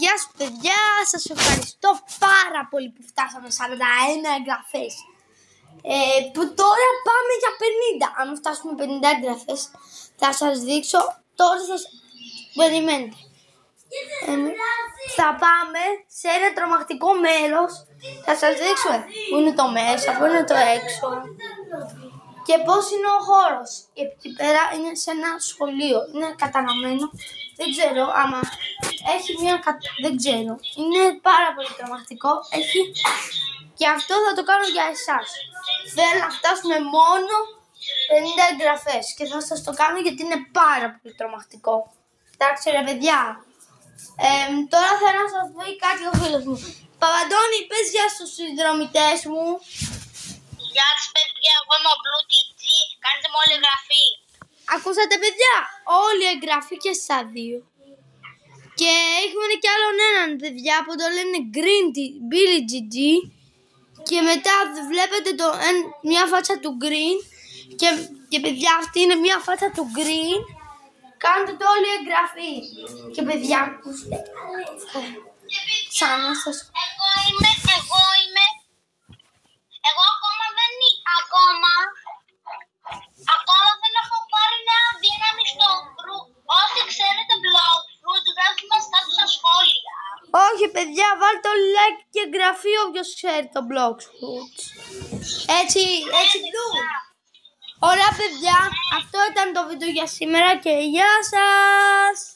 Γεια σου παιδιά, σας ευχαριστώ πάρα πολύ που φτάσαμε 41 εγγραφές. Που τώρα πάμε για 50. Αν φτάσουμε 50 εγγραφές θα σας δείξω. Τώρα θα σας... Περιμένετε. Θα πάμε σε ένα τρομακτικό μέρος. Θα σας δείξω που είναι το μέσα, που είναι το έξω και πώς είναι ο χώρος. Εκεί πέρα είναι σε ένα σχολείο, είναι καταναμένο. Δεν ξέρω άμα έχει δεν ξέρω. Είναι πάρα πολύ τρομακτικό. Έχει... Και αυτό θα το κάνω για εσάς. Θέλω να φτάσουμε μόνο 50 εγγραφές και θα σας το κάνω γιατί είναι πάρα πολύ τρομακτικό. Εντάξει ρε παιδιά. Τώρα θέλω να σας πω κάτι ο φίλος μου. Παπαντώνη, πες γεια στους συνδρομητές μου. Γεια σας παιδιά, εγώ είμαι ο Blue TG, κάντε μου όλη εγγραφή. Ακούσατε παιδιά, όλη εγγραφή και στα δύο. Και έχουμε και άλλον έναν παιδιά που το λένε Green Billy GG. Και μετά βλέπετε μια φάτσα του Green. Και παιδιά αυτή είναι μια φάτσα του Green. Κάντε το όλη εγγραφή. Και παιδιά ακούστε. Ξανά σας. Εγώ ακόμα δεν έχω πάρει νέα δύναμη στο group. Όσοι ξέρετε Bloxfruit, γράφουμε στα σχόλια. Όχι παιδιά, βάλτε το like και εγγραφή όποιος ξέρει το Bloxfruit. Έτσι Blue. Ωραία παιδιά, αυτό ήταν το βίντεο για σήμερα και γεια σας.